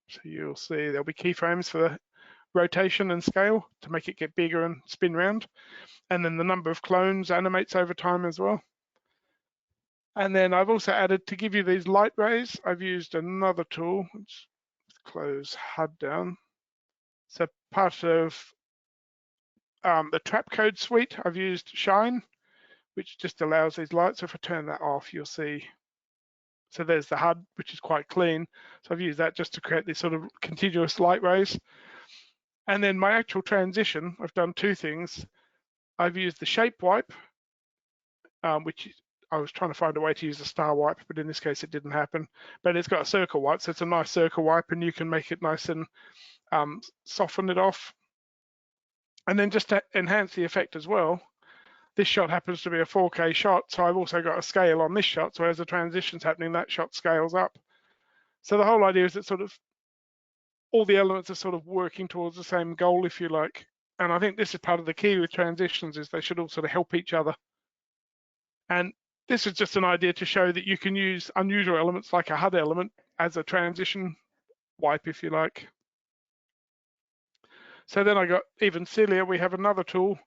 So you'll see there'll be keyframes for rotation and scale to make it get bigger and spin round. And then the number of clones animates over time as well. And then I've also added, to give you these light rays, I've used another tool, let's close HUD down. So part of the trap code suite, I've used Shine, which just allows these lights. So if I turn that off, you'll see, so there's the HUD, which is quite clean. So I've used that just to create these sort of continuous light rays. And then my actual transition, I've done two things. I've used the shape wipe, which I was trying to find a way to use a star wipe, but in this case it didn't happen. But it's got a circle wipe, so it's a nice circle wipe, and you can make it nice and soften it off. And then just to enhance the effect as well, this shot happens to be a 4K shot, so I've also got a scale on this shot, so as the transition's happening, that shot scales up. So the whole idea is that sort of all the elements are sort of working towards the same goal, if you like. And I think this is part of the key with transitions, is they should all sort of help each other. And this is just an idea to show that you can use unusual elements like a HUD element as a transition wipe, if you like. So then I got even sillier. We have another tool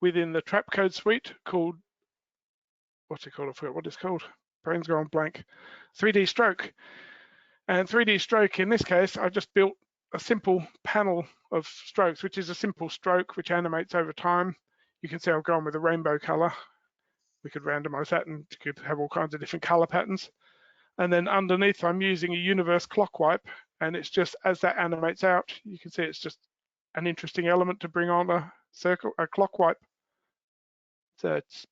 within the trap code suite called, what's it called? I forgot what it's called. Brain's gone blank. 3D stroke. And 3D stroke, in this case, I've just built a simple panel of strokes, which is a simple stroke which animates over time. You can see I've gone with a rainbow color. We could randomize that and you could have all kinds of different color patterns. And then underneath, I'm using a universe clock wipe, and it's just as that animates out, you can see it's just an interesting element to bring on a clock wipe. So it's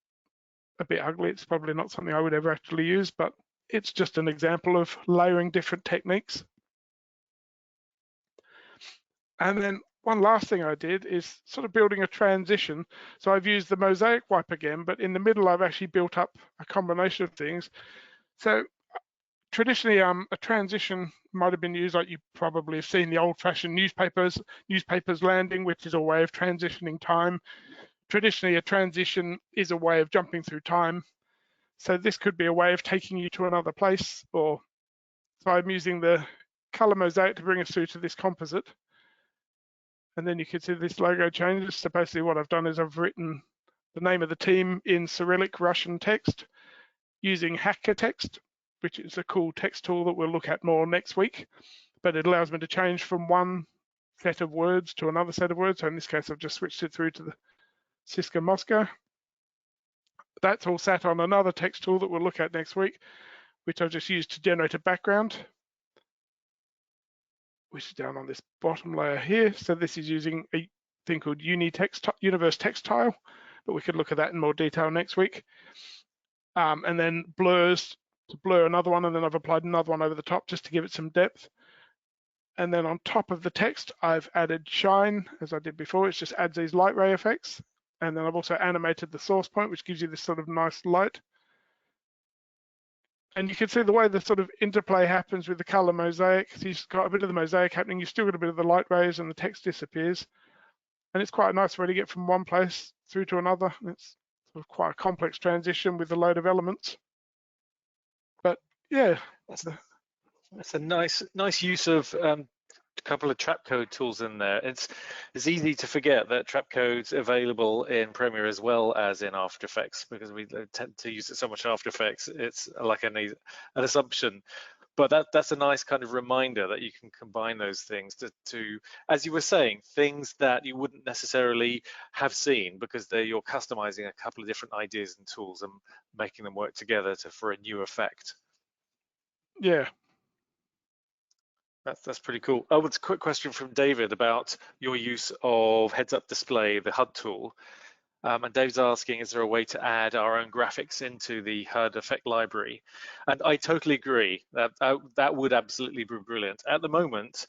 a bit ugly. It's probably not something I would ever actually use, but it's just an example of layering different techniques. And then one last thing I did is sort of building a transition. So I've used the Mosaic wipe again, but in the middle, I've actually built up a combination of things. So traditionally, a transition might have been used, like you probably have seen the old-fashioned newspapers landing, which is a way of transitioning time. Traditionally, a transition is a way of jumping through time. So this could be a way of taking you to another place, or so I'm using the color mosaic to bring us through to this composite. And then you can see this logo changes. So basically what I've done is I've written the name of the team in Cyrillic Russian text using Hare text. which is a cool text tool that we'll look at more next week. But it allows me to change from one set of words to another set of words. So in this case, I've just switched it through to the Cisco Moscow. That's all sat on another text tool that we'll look at next week, which I've just used to generate a background, which is down on this bottom layer here. So this is using a thing called Universe Text Tile, but we could look at that in more detail next week. And then blurs to blur another one, and then I've applied another one over the top just to give it some depth. And then on top of the text, I've added shine, as I did before. It just adds these light ray effects. And then I've also animated the source point, which gives you this sort of nice light. And you can see the way the sort of interplay happens with the color mosaic. So you've got a bit of the mosaic happening. You've still got a bit of the light rays and the text disappears. And it's quite a nice way to get from one place through to another. It's sort of quite a complex transition with a load of elements. But yeah. That's a nice use of a couple of trapcode tools in there. It's easy to forget that trapcode's available in Premiere as well as in After Effects, because we tend to use it so much in After Effects. It's like an assumption, but that's a nice kind of reminder that you can combine those things to, as you were saying, things that you wouldn't necessarily have seen because you're customizing a couple of different ideas and tools and making them work together for a new effect. Yeah. That's pretty cool. Oh, it's a quick question from David about your use of heads-up display, the HUD tool. And Dave's asking, is there a way to add our own graphics into the HUD effect library? And I totally agree. That would absolutely be brilliant. At the moment,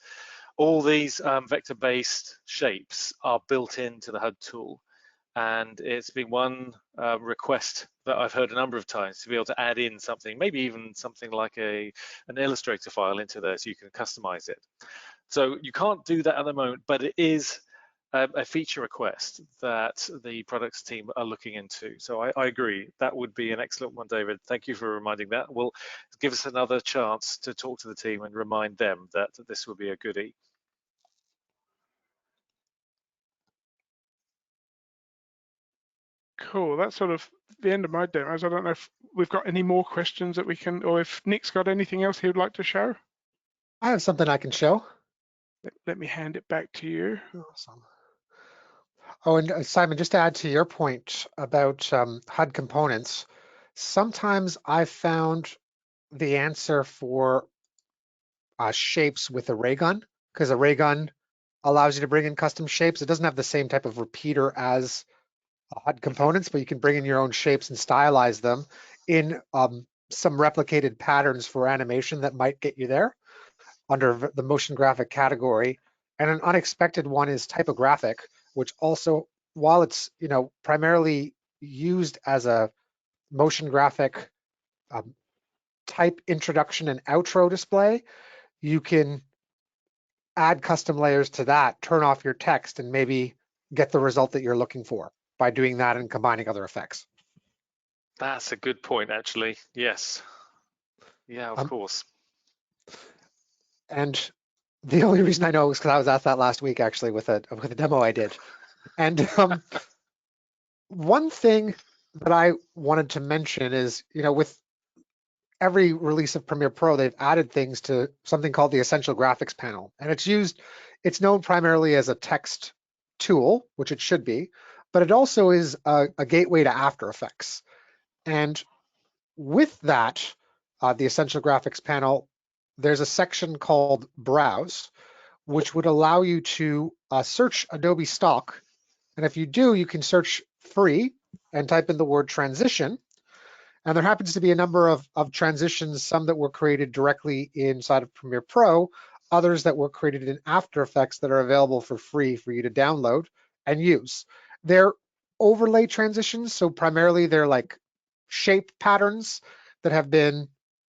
all these vector-based shapes are built into the HUD tool. And it's been one request that I've heard a number of times to be able to add in something, maybe even something like an Illustrator file into there so you can customize it. So you can't do that at the moment, but it is a feature request that the products team are looking into. So I agree, that would be an excellent one, David. Thank you for reminding that. Will give us another chance to talk to the team and remind them that this would be a goodie. Cool. That's sort of the end of my demos. I don't know if we've got any more questions that we can, or if Nick's got anything else he would like to show. I have something I can show. Let me hand it back to you. Awesome. Oh, and Simon, just to add to your point about HUD components, sometimes I've found the answer for shapes with a ray gun, because a ray gun allows you to bring in custom shapes. It doesn't have the same type of repeater as HUD components, but you can bring in your own shapes and stylize them in some replicated patterns for animation that might get you there under the motion graphic category. And an unexpected one is typographic, which also, while it's primarily used as a motion graphic type introduction and outro display, you can add custom layers to that, turn off your text, and maybe get the result that you're looking for by doing that and combining other effects. That's a good point, actually. Yes. Yeah, of course. And the only reason I know is because I was asked that last week, actually, with a demo I did. And one thing that I wanted to mention is, with every release of Premiere Pro, they've added things to something called the Essential Graphics panel. And it's known primarily as a text tool, which it should be, but it also is a gateway to After Effects. And with that, the Essential Graphics panel, there's a section called Browse, which would allow you to search Adobe stock. And if you do, you can search free and type in the word transition. And there happens to be a number of transitions, some that were created directly inside of Premiere Pro, others that were created in After Effects that are available for free for you to download and use. They're overlay transitions, so primarily they're like shape patterns that have been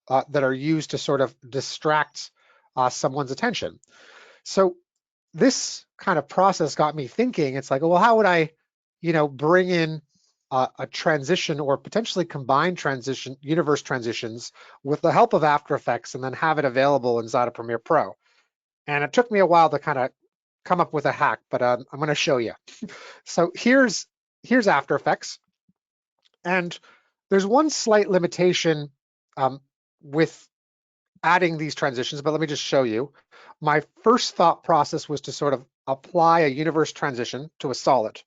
that are used to sort of distract someone's attention. So this kind of process got me thinking. It's like, well, how would I, bring in a transition or potentially combine universe transitions with the help of After Effects and then have it available inside of Premiere Pro? And it took me a while to kind of come up with a hack, but I'm going to show you. So here's After Effects. And there's one slight limitation with adding these transitions, but let me just show you. My first thought process was to sort of apply a universe transition to a solid.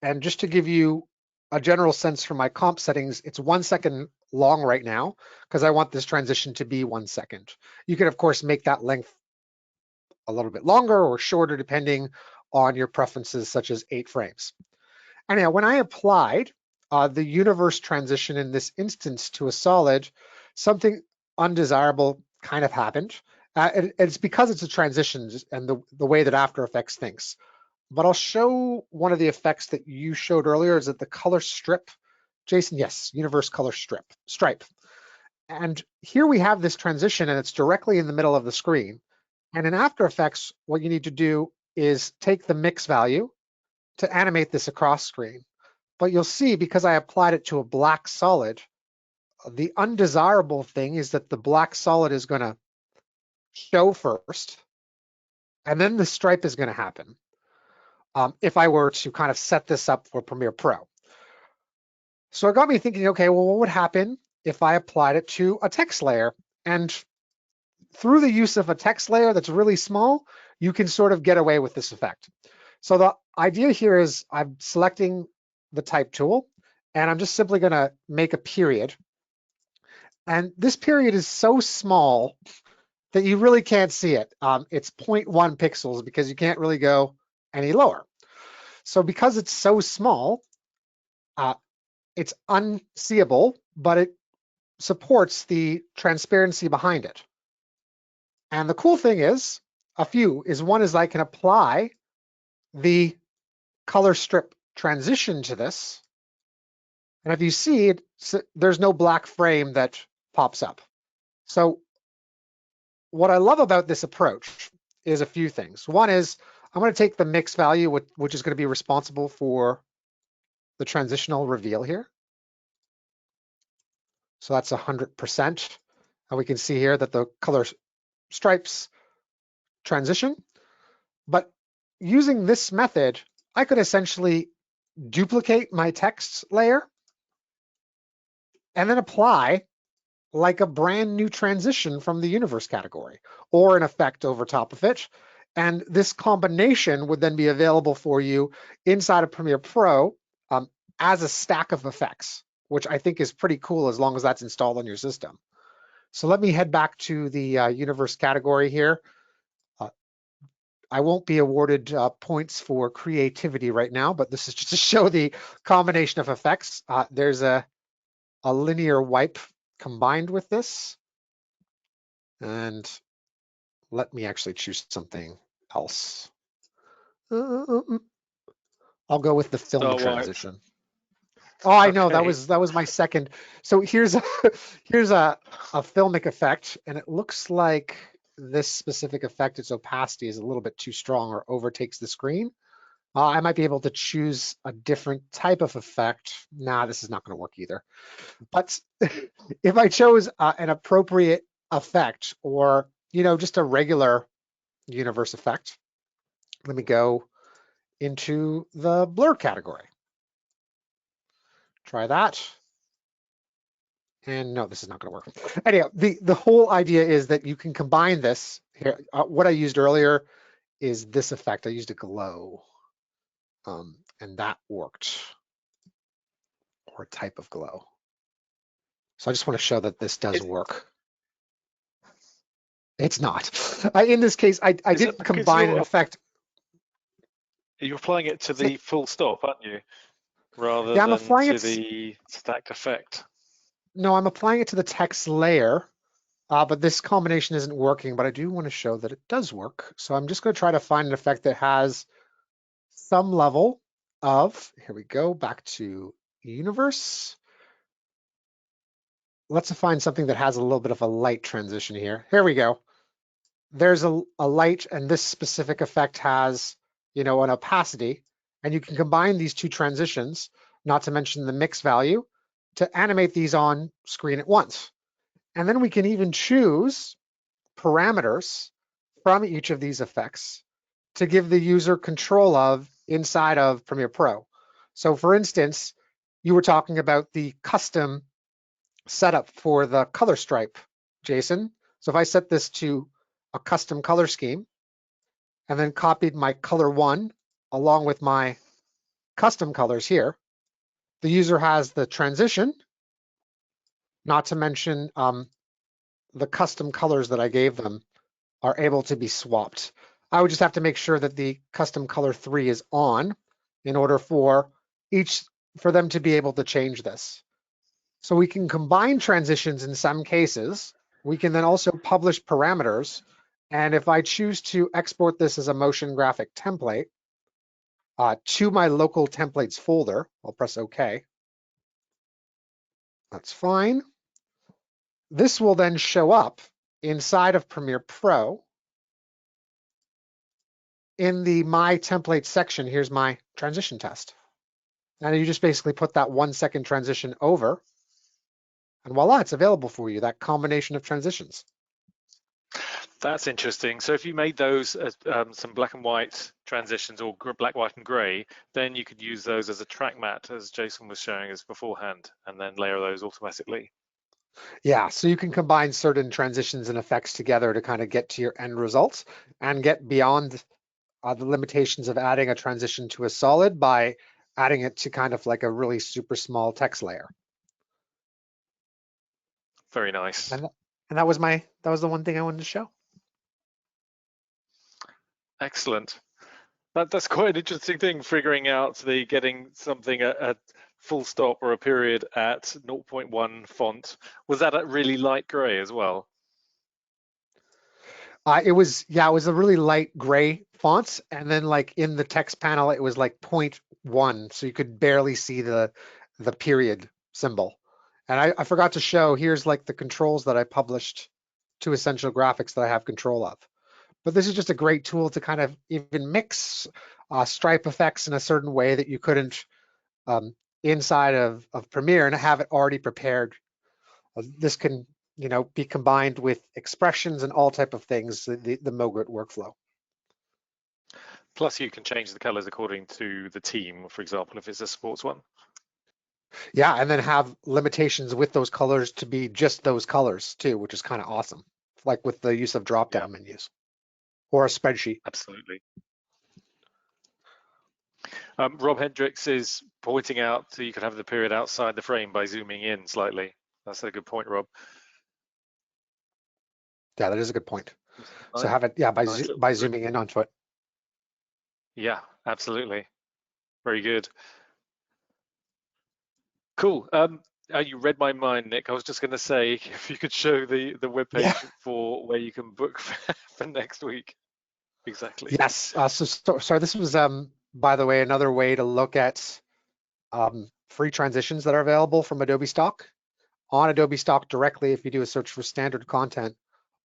And just to give you a general sense for my comp settings, it's 1 second long right now because I want this transition to be 1 second. You can, of course, make that length a little bit longer or shorter depending on your preferences, such as 8 frames. Anyhow, when I applied the universe transition in this instance to a solid, something undesirable kind of happened. It's because it's a transition and the way that After Effects thinks. But I'll show one of the effects that you showed earlier. Is that the color strip? Jason, yes, universe color stripe. And here we have this transition and it's directly in the middle of the screen. And in After Effects, what you need to do is take the mix value to animate this across screen. But you'll see, because I applied it to a black solid, the undesirable thing is that the black solid is going to show first, and then the stripe is going to happen. If I were to kind of set this up for Premiere Pro. So it got me thinking, okay, well, what would happen if I applied it to a text layer? And through the use of a text layer that's really small, you can sort of get away with this effect. So the idea here is I'm selecting the type tool, and I'm just simply going to make a period. And this period is so small that you really can't see it. It's 0.1 pixels because you can't really go any lower. So because it's so small, it's unseeable, but it supports the transparency behind it. And the cool thing is, one is I can apply the color strip transition to this. And if you see, there's no black frame that pops up. So what I love about this approach is a few things. One is I'm going to take the mix value, which is going to be responsible for the transitional reveal here. So that's 100%. And we can see here that the color stripes transition. But using this method, I could essentially duplicate my text layer and then apply like a brand new transition from the universe category or an effect over top of it. And this combination would then be available for you inside of Premiere Pro as a stack of effects, which I think is pretty cool as long as that's installed on your system. So let me head back to the universe category here. I won't be awarded points for creativity right now, but this is just to show the combination of effects. There's a linear wipe combined with this. And let me actually choose something else. I'll go with the film transition. Oh, I know, that was my second. So here's a filmic effect, and it looks like this specific effect, its opacity is a little bit too strong or overtakes the screen. I might be able to choose a different type of effect. Nah, this is not going to work either. But if I chose an appropriate effect, or just a regular universe effect, let me go into the blur category. Try that. And no, this is not going to work. Anyhow, the whole idea is that you can combine this here. What I used earlier is this effect. I used a glow, and that worked, or a type of glow. So I just want to show that this does work. It's not. In this case, I did combine an effect. You're applying it to the full stop, aren't you? Rather than to the stacked effect. No, I'm applying it to the text layer, but this combination isn't working, but I do want to show that it does work. So I'm just going to try to find an effect that has some level of, here we go, back to universe. Let's find something that has a little bit of a light transition here. Here we go. There's a light, and this specific effect has, an opacity, and you can combine these two transitions, not to mention the mix value, to animate these on screen at once. And then we can even choose parameters from each of these effects to give the user control of inside of Premiere Pro. So for instance, you were talking about the custom setup for the color stripe, Jason. So if I set this to a custom color scheme and then copied my color 1 along with my custom colors here, the user has the transition, not to mention the custom colors that I gave them are able to be swapped. I would just have to make sure that the custom color 3 is on in order for them to be able to change this. So we can combine transitions in some cases. We can then also publish parameters. And if I choose to export this as a motion graphic template to my local templates folder, I'll press OK. That's fine. This will then show up inside of Premiere Pro in the My Template section. Here's my transition test. And you just basically put that 1 second transition over, and voila, it's available for you, that combination of transitions. That's interesting. So if you made those as some black and white transitions or black, white and gray, then you could use those as a track mat, as Jason was showing us beforehand, and then layer those automatically. Yeah, so you can combine certain transitions and effects together to kind of get to your end results and get beyond the limitations of adding a transition to a solid by adding it to kind of like a really super small text layer. Very nice. And that was the one thing I wanted to show. Excellent. That's quite an interesting thing, figuring out getting something at full stop or a period at 0.1 font. Was that at really light gray as well? It was a really light gray font, and then like in the text panel, it was like 0.1, so you could barely see the period symbol. And I forgot to show, here's like the controls that I published to Essential Graphics that I have control of. But this is just a great tool to kind of even mix stripe effects in a certain way that you couldn't inside of Premiere and have it already prepared. This can, be combined with expressions and all type of things, the Mogrit workflow. Plus, you can change the colors according to the team, for example, if it's a sports one. Yeah, and then have limitations with those colors to be just those colors too, which is kind of awesome, like with the use of drop-down menus or a spreadsheet. Absolutely. Rob Hendricks is pointing out that you can have the period outside the frame by zooming in slightly. That's a good point, Rob. Yeah, that is a good point. So have it, by zooming in onto it. Yeah, absolutely. Very good. Cool. You read my mind, Nick. I was just going to say, if you could show the webpage for where you can book for next week. Exactly. Yes. Sorry, this was, by the way, another way to look at free transitions that are available from Adobe Stock. On Adobe Stock directly, if you do a search for standard content,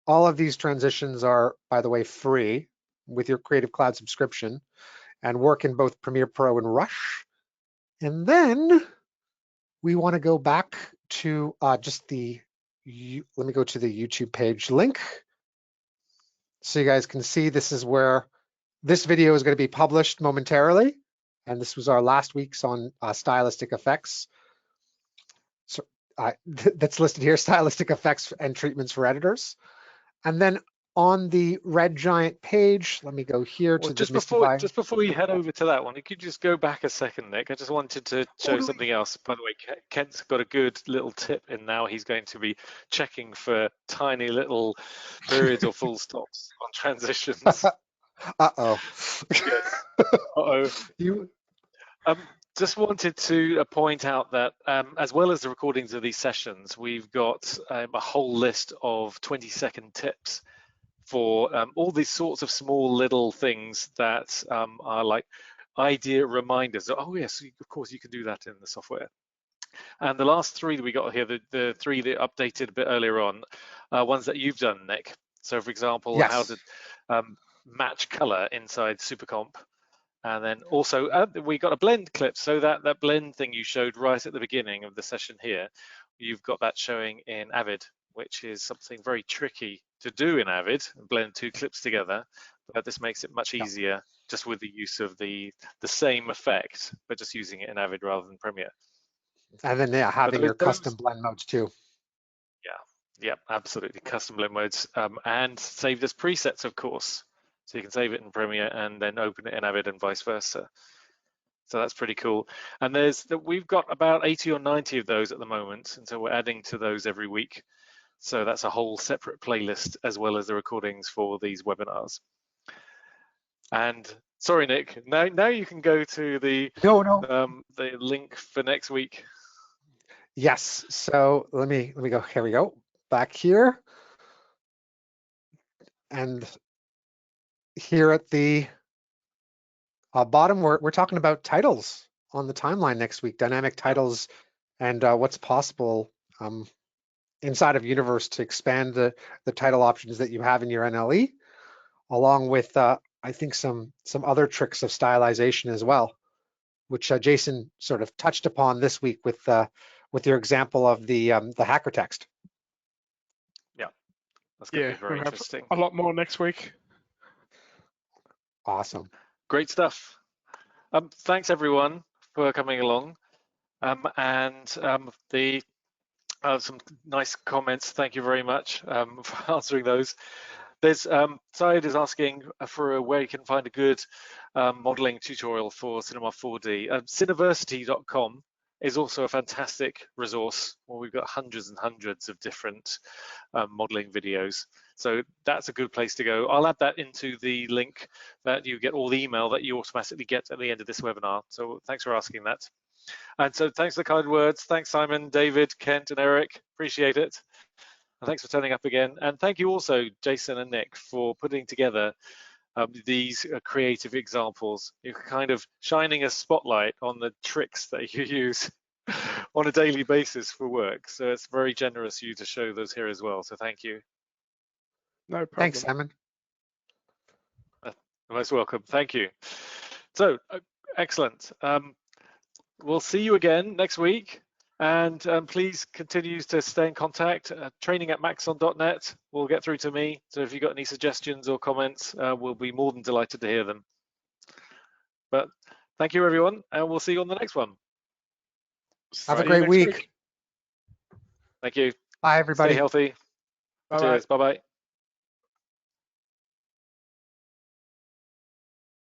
all of these transitions are, by the way, free with your Creative Cloud subscription and work in both Premiere Pro and Rush. And then we want to go back to let me go to the YouTube page link. So you guys can see this is where this video is going to be published momentarily. And this was our last week's on stylistic effects. So that's listed here, stylistic effects and treatments for editors. And then on the Red Giant page, let me go here to just before we head over to that one, you could just go back a second, Nick. I just wanted to show something else. By the way, Kent's got a good little tip in now. He's going to be checking for tiny little periods or full stops on transitions. Uh-oh. Yes. Uh-oh. Just wanted to point out that as well as the recordings of these sessions, we've got a whole list of 20-second tips for all these sorts of small little things that are like idea reminders. Oh yes, of course you can do that in the software. And the last three that we got here, the three that updated a bit earlier on, ones that you've done, Nick. So for example, yes. How to match color inside SuperComp. And then also we got a blend clip. So that blend thing you showed right at the beginning of the session here, you've got that showing in Avid, which is something very tricky to do in Avid, blend two clips together. But this makes it much easier just with the use of the same effect, but just using it in Avid rather than Premiere. And then having your custom blend modes too. Yep, absolutely. Custom blend modes and saved as presets, of course. So you can save it in Premiere and then open it in Avid and vice versa. So that's pretty cool. And we've got about 80 or 90 of those at the moment. And so we're adding to those every week. So that's a whole separate playlist as well as the recordings for these webinars. And sorry, Nick, now you can go to the link for next week. Yes. So let me go. Here we go. Back here. And here at the bottom, we're talking about titles on the timeline next week, dynamic titles, and what's possible inside of Universe to expand the title options that you have in your NLE, along with I think some other tricks of stylization as well, which Jason sort of touched upon this week with your example of the hacker text. Yeah, that's going to be very interesting. A lot more next week. Awesome. Great stuff. Thanks everyone for coming along, and some nice comments. Thank you very much for answering those. There's Syed is asking for where you can find a good modeling tutorial for Cinema 4D. Cineversity.com is also a fantastic resource where we've got hundreds and hundreds of different modeling videos. So that's a good place to go. I'll add that into the link that you get, all the email that you automatically get at the end of this webinar. So thanks for asking that. And so thanks for the kind words. Thanks, Simon, David, Kent, and Eric. Appreciate it. And thanks for turning up again. And thank you also, Jason and Nick, for putting together these creative examples. You're kind of shining a spotlight on the tricks that you use on a daily basis for work. So it's very generous of you to show those here as well. So thank you. No problem. Thanks, Simon. You're most welcome. Thank you. So excellent. We'll see you again next week. And please continue to stay in contact. Training@maxon.net will get through to me. So if you've got any suggestions or comments, we'll be more than delighted to hear them. But thank you, everyone, and we'll see you on the next one. Have a great week. Thank you. Bye, everybody. Stay healthy. Bye-bye. Cheers. Bye-bye.